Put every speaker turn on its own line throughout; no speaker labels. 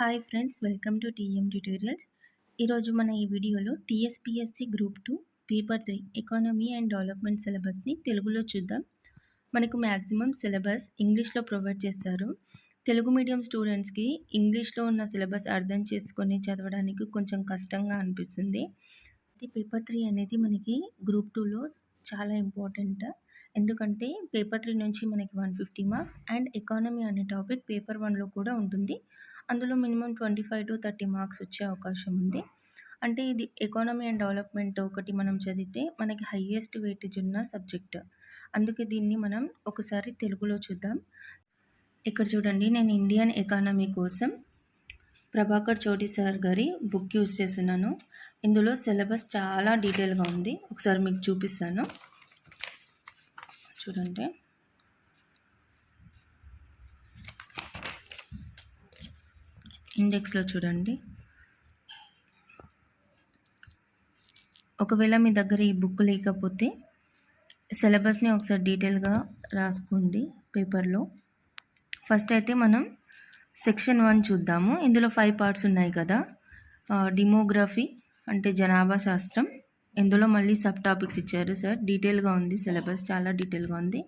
Hi friends, welcome to TM tutorials. ఈరోజు మన ఈ వీడియోలో TSPSC group 2 paper 3 economy and development సిలబస్ని తెలుగులో చూద్దాం. మనకు మ్యాక్సిమం సిలబస్ ఇంగ్లీష్లో ప్రొవైడ్ చేస్తారు. తెలుగు మీడియం స్టూడెంట్స్కి ఇంగ్లీష్లో ఉన్న సిలబస్ అర్థం చేసుకొని చదవడానికి కొంచెం కష్టంగా అనిపిస్తుంది. ఈ పేపర్ 3 అనేది మనకి గ్రూప్ 2లో చాలా ఇంపార్టెంట్. ఎందుకంటే పేపర్ 3 నుంచి మనకి 150 మార్క్స్ అండ్ ఎకానమీ అనే టాపిక్ పేపర్ 1లో కూడా ఉంటుంది. అందులో మినిమం 25 to 30 మార్క్స్ వచ్చే అవకాశం ఉంది. అంటే ఇది ఎకానమీ అండ్ డెవలప్మెంట్ ఒకటి మనం చదివితే మనకి హైయెస్ట్ వెయిటేజ్ ఉన్న సబ్జెక్ట్. అందుకే దీన్ని మనం ఒకసారి తెలుగులో చూద్దాం. ఇక్కడ చూడండి, నేను ఇండియన్ ఎకానమీ కోసం ప్రభాకర్ చోటి సార్ గారి బుక్ యూజ్ చేస్తున్నాను. ఇందులో సిలబస్ చాలా డీటెయిల్గా ఉంది. ఒకసారి మీకు చూపిస్తాను, చూడండి. ఇండెక్స్లో చూడండి. ఒకవేళ మీ దగ్గర ఈ బుక్ లేకపోతే సిలబస్ని ఒకసారి డీటెయిల్గా రాసుకోండి పేపర్లో. ఫస్ట్ అయితే మనం సెక్షన్ 1 చూద్దాము. ఇందులో 5 పార్ట్స్ ఉన్నాయి కదా. డెమోగ్రఫీ అంటే జనాభా శాస్త్రం. ఇందులో మళ్ళీ సబ్ టాపిక్స్ ఇచ్చారు సార్. డీటెయిల్గా ఉంది సిలబస్, చాలా డీటెయిల్గా ఉంది.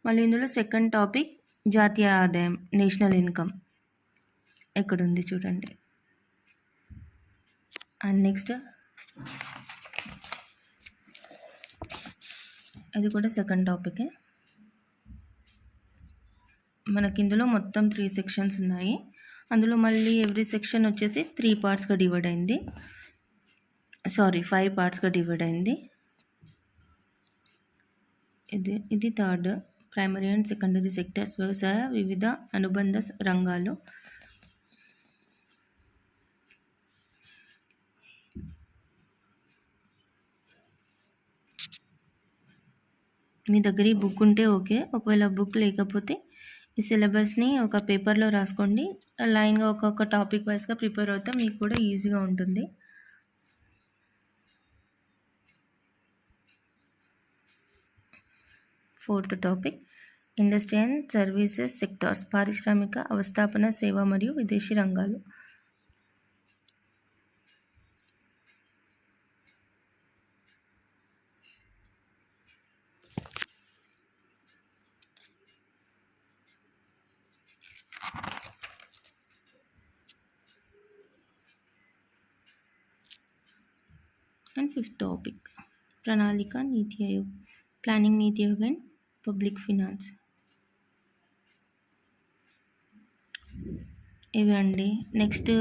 మళ్ళీ ఇందులో సెకండ్ టాపిక్ జాతీయ ఆదాయం, నేషనల్ ఇన్కమ్ ఎక్కడుంది చూడండి. అండ్ నెక్స్ట్ అది కూడా సెకండ్ టాపికే. మనకి ఇందులో మొత్తం 3 సెక్షన్స్ ఉన్నాయి. అందులో మళ్ళీ ఎవ్రీ సెక్షన్ వచ్చేసి 3 పార్ట్స్గా డివైడ్ అయింది. 5 పార్ట్స్గా డివైడ్ అయింది. ఇది third, primary and secondary sectors, వ్యవసాయ వివిధ అనుబంధ రంగాలు. మీ దగ్గర ఈ బుక్ ఉంటే ఓకే. ఒకవేళ బుక్ లేకపోతే ఈ సిలబస్ని ఒక పేపర్లో రాసుకోండి. లైన్గా ఒక్కొక్క టాపిక్ వైజ్గా ప్రిపేర్ అవుతే మీకు కూడా ఈజీగా ఉంటుంది. Fourth topic industry and services sectors, పారిశ్రామిక అవస్థాపన, సేవ మరియు విదేశీ రంగాలు. అండ్ ఫిఫ్త్ టాపిక్ ప్రణాళిక, నీతి Aayog, planning, NITI Aayog and public finance. ఇవి అండి. నెక్స్ట్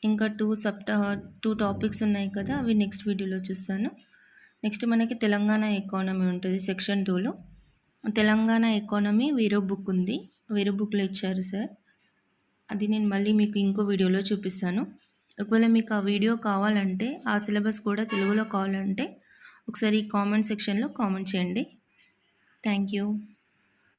ఇంకా 2 టాపిక్స్ ఉన్నాయి కదా, అవి నెక్స్ట్ వీడియోలో చూస్తాను. నెక్స్ట్ మనకి తెలంగాణ ఎకానమీ ఉంటుంది సెక్షన్ 2లో. తెలంగాణ ఎకానమీ వేరే బుక్ ఉంది, వేరే బుక్లో ఇచ్చారు సార్. అది నేను మళ్ళీ మీకు ఇంకో వీడియోలో చూపిస్తాను. ఒకవేళ మీకు ఆ వీడియో కావాలంటే, ఆ సిలబస్ కూడా తెలుగులో కావాలంటే ఒకసారి కామెంట్ సెక్షన్లో కామెంట్ చేయండి. Thank you.